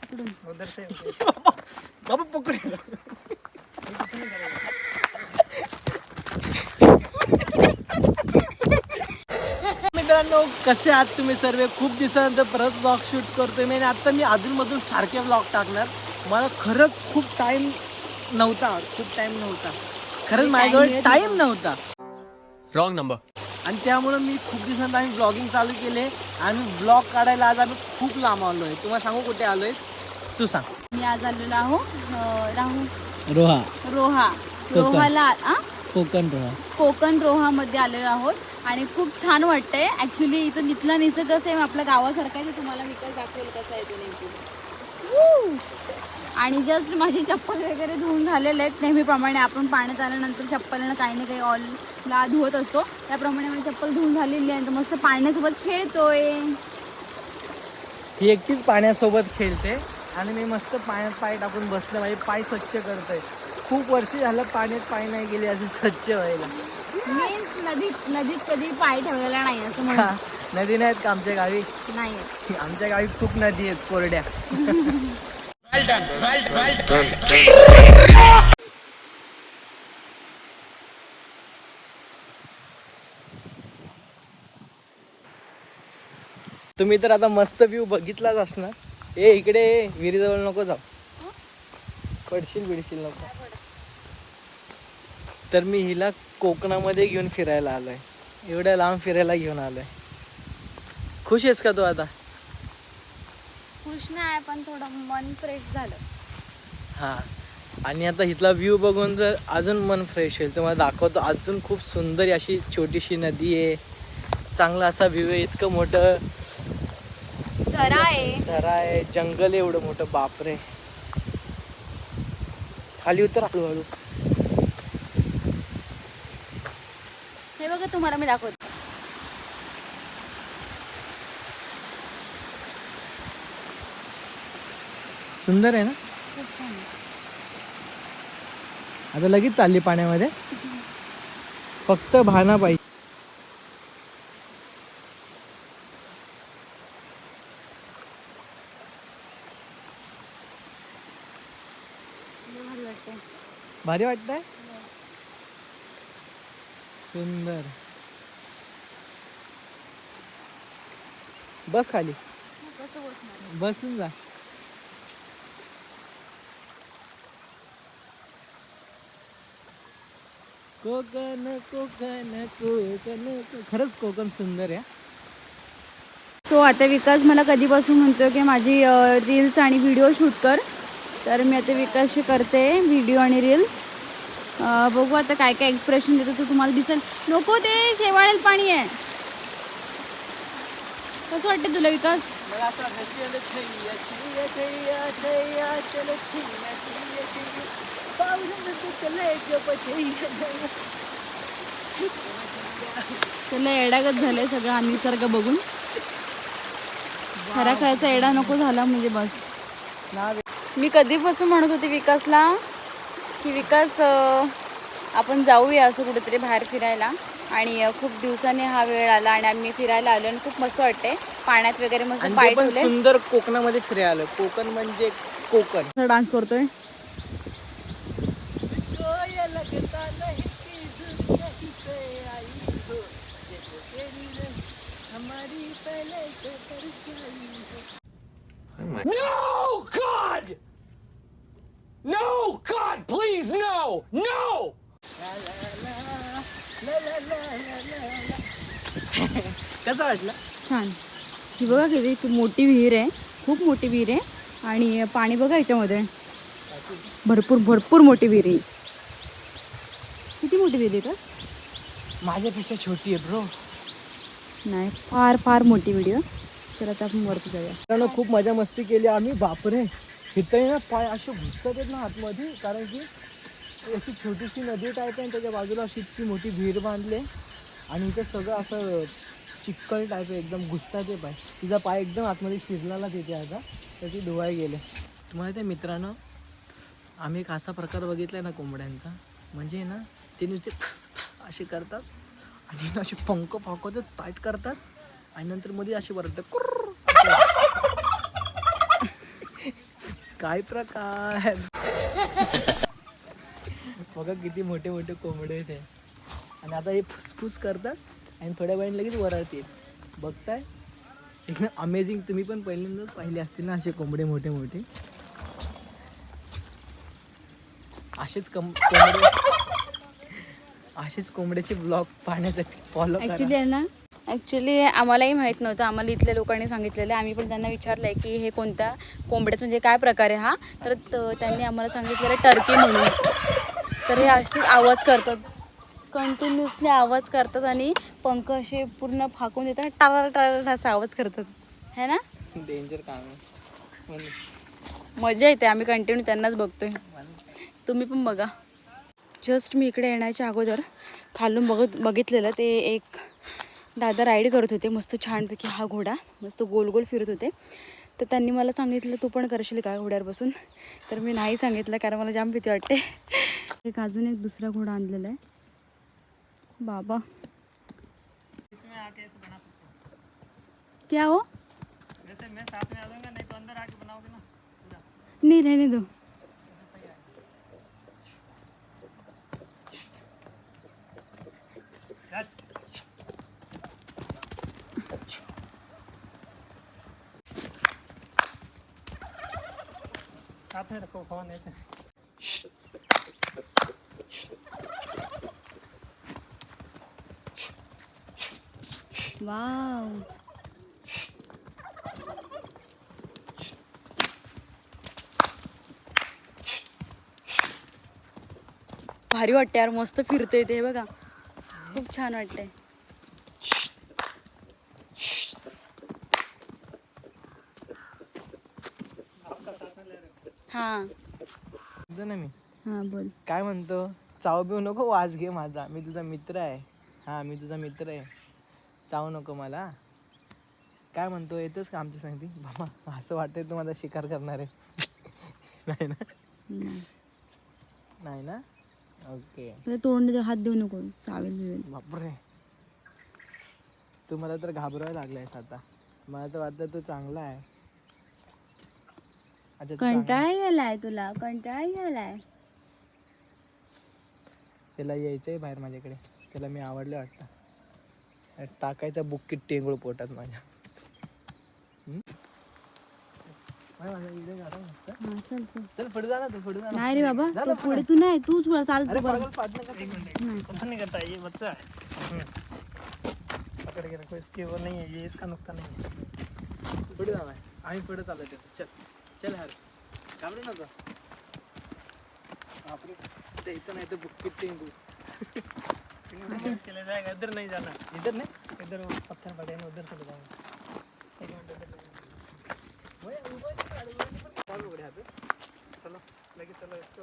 इकडून बाबा पकड. मित्रांनो कसे आहात तुम्ही सर्व. खूप दिवसानंतर परत ब्लॉग शूट करतोय मी. आता मी अधूनमधून सारखे ब्लॉग टाकणार. मला खरंच खूप टाइम नव्हता. खरंच माझ्याजवळ टाइम नव्हता. Wrong number. आणि त्यामुळे मी खूप दिवसांत आम्ही ब्लॉगिंग चालू केले. आणि ब्लॉग काढायला आज आम्ही खूप लांब आलोय. तुम्हाला सांगू कुठे आलोय तू सांग. मी आज आलेलो आहो रोहाला कोकण रोहामध्ये आलेलो आहोत. आणि खूप छान वाटतंय ऍक्च्युली. इथला निसर्ग सेम आपल्या गावासारखा आहे. ते तुम्हाला विकास दाखवेल कसा आहे तो नेमकी. आणि जस्ट माझी चप्पल वगैरे धुवून झालेले आहेत. नेहमीप्रमाणे आपण पाण्यात आल्यानंतर चप्पलनं काही ना काही ऑलला धुवत असतो. त्याप्रमाणे माझी चप्पल धुवून झालेली आहे. तर मस्त पाण्यासोबत खेळतोय. ही एकटीच पाण्यासोबत खेळते आणि मी मस्त पाण्यात पाय टाकून बसले. माझे पाय स्वच्छ करतोय. खूप वर्ष झालं पाण्यात पाय नाही गेले असे स्वच्छ व्हायला. मी नदीत कधी पाय ठेवलेला नाही असं म्हणा. नदी नाहीत का आमच्या गावी? नाही. आमच्या गावी खूप नदी आहेत कोरड्या. तुम्ही तर आता मस्त व्ह्यू बघितलाच असणार. इकडे विहिरीजवळ नको जाऊ. पडशील नको. तर मी हिला कोकणामध्ये घेऊन फिरायला आलोय. एवढ्या लांब फिरायला घेऊन आलोय. खुश आहेस का तू आता? खुश नाही पण थोडं मन फ्रेश झालं. हा. आणि आता इथला व्ह्यू बघून जर अजून मन फ्रेश होईल. तुम्हाला दाखवतो. अजून खूप सुंदर अशी छोटीशी नदी आहे. चांगला असा व्ह्यू आहे. इतकं मोठं झरा आहे. जंगल आहे एवढं मोठं. बापरे. खाली उतर हळूहळू. हे बघा तुम्हाला मी दाखवते. सुंदर आहे ना. खूप छान. आता लगेच चालली पाण्यामध्ये. फक्त भाना पाहिजे. भारी वाटतंय. सुंदर. बस खाली. कसं बसणार? बसून जा. कोकण खरंच कोकण सुंदर आहे. तो आता विकास मला कधीपासून म्हणतो की माझी रील्स आणि व्हिडिओ शूट कर. तर मी आता विकासशी करते व्हिडिओ आणि रील्स. बघू आता काय काय एक्सप्रेशन देतो तो तुम्हाला दिसेल. नको ते शेवाळेल पाणी आहे. कसं वाटतं तुला विकास? मला असं वाटतं चल छैया छैया छैया छैया चल छैया छैया छैया पाऊस चले गप छैया. त्याला एडागत झालंय सगळं हा निसर्ग बघून. खरा खायचा एडा नको झाला म्हणजे बस. मी कधीपासून म्हणत होते विकासला की विकास आपण जाऊया असं कुठेतरी बाहेर फिरायला. आणि खूप दिवसांनी हा वेळ आला आणि आम्ही फिरायला आलो. आणि खूप मस्त वाटते. पाण्यात वगैरे मस्त पाय ठेवले. सुंदर कोकणामध्ये फिरायला. कोकण म्हणजे कोकण. डान्स करतोय. No, God! No, God, please, no! No! कसं वाटलं? छान. ही बघा किती मोठी विहीर आहे. खूप मोठी विहीर आहे. आणि पाणी बघा याच्यामध्ये. भरपूर मोठी विहीर आहे. किती मोठी विहीर आहे का? माझ्यापेक्षा छोटी आहे ब्रो. नाही फार मोठी व्हिडिओ. तर आता आपण वरती जाऊया. खूप मजा मस्ती केली आम्ही. बापरे. इथं ना पाय असे घुसतात ना आतमध्ये. कारण की अशी छोटीशी नदी टाईप आहे. त्याच्या बाजूला अशी इतकी मोठी विहीर बांधले. आणि इथे सगळं असं चिक्कल टाईप आहे. एकदम घुसतात पाय. तिचा पाय एकदम आतमध्ये शिरलाला तिथे आता. तर ती धुवाय गेले. तुम्हाला ते मित्रांनो आम्ही एक असा प्रकार बघितला ना कोंबड्यांचा. म्हणजे ना ते नुसते असे करतात. आणि ना असे पंख फाकवतात. टाईट करतात. आणि नंतर मध्ये असे वरतात. काय प्रकार. बघा किती मोठे मोठे कोंबडे आहेत हे. आणि आता हे फुसफुस करतात आणि थोड्या वेळाने लगेच वराळतील. बघताय एकदम अमेझिंग. तुम्ही पण पहिल्यांदाच पाहिले असतील ना असे कोंबडे मोठे मोठे. असेच कोंबड्याचे ब्लॉग पाहण्यासाठी फॉलो करा. ॲक्च्युली आम्हालाही माहीत नव्हतं. आम्हाला इथल्या लोकांनी सांगितलेलं आहे. आम्ही पण त्यांना विचारलं आहे की हे कोणत्या कोंबड्यात म्हणजे काय प्रकार आहे हा. तर त्यांनी आम्हाला सांगितलेलं टर्की म्हणून. तर हे असेच आवाज करतात, कंटिन्युअसली आवाज करतात आणि पंख असे पूर्ण फाकून देतात, टाळा टाळा असा आवाज करतात है ना. डेंजर काम आहे. मजा येते. आम्ही कंटिन्यू त्यांनाच बघतोय. तुम्ही पण बघा. जस्ट मी इकडे येण्याच्या अगोदर खालून बघितलेलं ते एक दादा राईड करत होते मस्त छानपैकी. हा घोडा मस्त गोल गोल फिरत होते. तर त्यांनी मला सांगितलं तू पण करशील का घोड्यावर बसून. तर मी नाही सांगितलं कारण मला जाम भीती वाटते. एक अजून एक दुसरा घोडा आणलेला आहे बाबा. क्या हो वैसे मैं साथ में आ जाऊंगा, नहीं तो अंदर आके बनाओगे ना पूरा. नहीं रहने दो. साथ में रखो फोन ऐसे. वाव. भारी वाटते यार. मस्त फिरतंय ते बघा. खूप छान वाटतंय. हां ना मी हां बोल. काय म्हणतो, चाव बिऊ नको वाज घे माझा. मी तुझा मित्र आहे. हा मी तुझा मित्र आहे. चावू नको मला. काय म्हणतो, येतोस का आमच्या सांगती. बाबा असं वाटतंय तू माझा शिकार करणार आहे. नाही ना. नाही ना. ओके. तोंड हात देऊ नको. चावेल. बापरे, तू मला तर घाबरायला लागलायस आता. मला तर वाटतं तू चांगला आहे. अच्छा तू चांगला- कंटाळा गेलाय तुला. कंटाळा गेलाय. त्याला यायचंय बाहेर माझ्याकडे. त्याला मी आवडलं वाटतं. टाकायचा बुक्कीत टेंगूळ पोटात माझ्या. हां चल चल. चल पुढे जा ना तू. पुढे जा ना. नाही रे बाबा तू पुढे तू नाही तू चाल. अरे पागल पाठ नका. कुछ नहीं करता है, ये बच्चा है. पकड़ के रखो, इसकी वो नहीं है, ये इसका नुकता नहीं है. पुढे जा बाय. आम्ही पुढे चालत. चल चल हर घाबरू नको. बापरे, ते इथं नाही तर बुक्कीत टेंगूळ. इसके लिए जाएगा, इधर नहीं जाना. इधर नाही. इधर वो पत्थर पड़े हैं, उधर चले जाएंगे. एक मिनट इधर चलो लेके चलो इसको.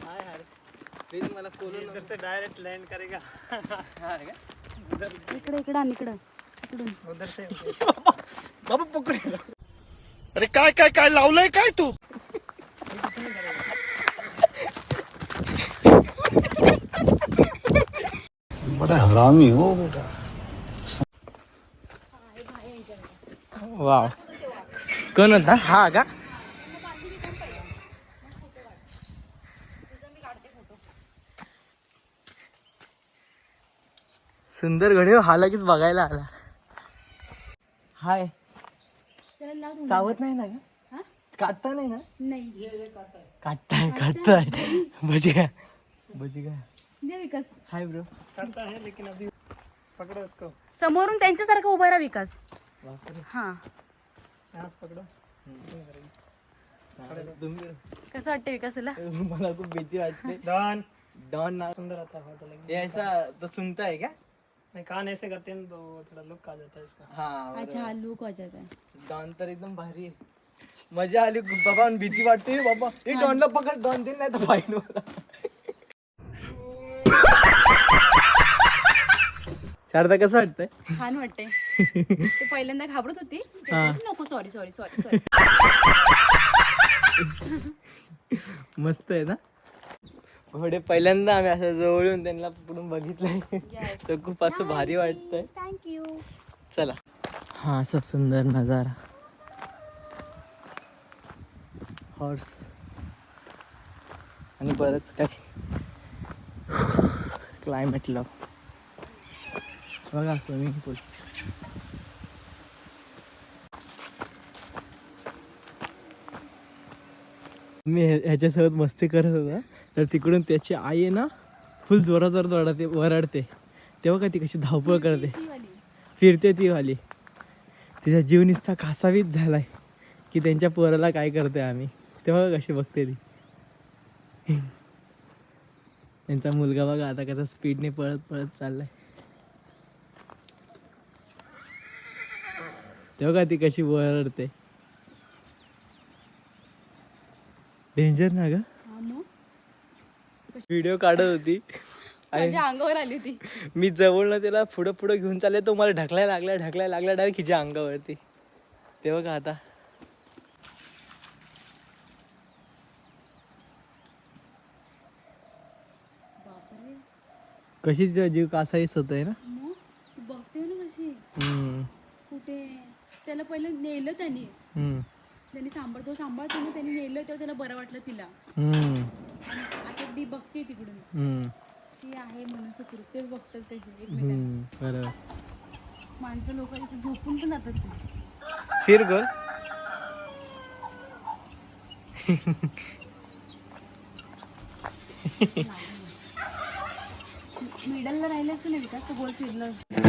हाय हाय प्लीज मला कोलो इधर से डायरेक्ट लैंड करेगा. हा का. इकडे इकडं आणि इकडं इकडून. उधर से बाबा पकड. अरे काय काय काय लावलंय काय तू. बड़ा हरामी हो बेटा. वाव. कोण होता हा का. सुंदर घडे हा लगेच बघायला आला. हाय. चावत नाही ना का. काटता नाही ना. नाही काटताय भजी काय. दे विकास. Hi bro. करता है, लेकिन अभी पकड़ो इसको. समोरून त्यांच्यासारखं उभा राहा विकास. हा यहाँ से पकड़ो. कसं वाटतं विकास तुला. मला खूप भीती वाटते. डॉन डॉन नाव. सुंदर आता है फोटो लगेगा. ये ऐसा तो सुनता है क्या. नहीं, कान ऐसे करते हैं तो थोड़ा लुक आ जाता है इसका. हा अच्छा हा लूक वाजत आहे. डॉन तर एकदम भारी आहे. मजा आली बाबा. भीती वाटते बाबा. हे डॉनला पकड. डॉन दे नाही तर फाईन. शारदा कसं वाटतंय. छान वाटते. ते पहिल्यांदा घाबरत होती. नको सॉरी सॉरी सॉरी सॉरी. मस्त आहे ना. थोडे पहिल्यांदा आम्ही असं जवळून त्यांना पुढून बघितलंय. तर खूप असं भारी वाटतंय. थँक्यू. चला. हा असा सुंदर नजारा. हॉर्स आणि बरंच काय क्लायमेट लव. बघा स्विमिंग पूल. मी ह्याच्यासोबत मस्ती करत होता तर तिकडून त्याची आई आहे ना फुल जोरात वरडते. तेव्हा का ती कशी धावपळ करते, फिरते ती वाली. तिचा जीव नुसता कासावीस झालाय की त्यांच्या पोराला काय करते आम्ही. तेव्हा कशी बघते ती. त्यांचा मुलगा बघा आता कसा स्पीडने पळत पळत चाललाय. तेव्हा का ती कशी वरडते. डेंजर ना ग. व्हिडिओ काढत होती माझ्या अंगावर आली होती. मी जवळनं त्याला पुढं घेऊन चालले तो मला ढकलायला लागला डायरेक्ट हिच्या अंगावरती. तेव्हा का आता कशी जीव कासावीस होत आहे ना. बघते ना कशी हम्म, कुठे. त्याला पहिलं नेलं त्यांनी हम्म, सांभाळतो ना त्यांनी नेलं तेव्हा त्याला बरं वाटलं तिला. हम्म, आता ती बघते तिकडून हम्म, ती आहे म्हणून सुखरूप ते बघतात त्याची एकमेकांना. हम्म, बरोबर. माणसं लोक इथे झोपून पण जात असतील. फिर गोल. मिडलला राहिलं असतं ना विकास तर गोल फिरलं असतं.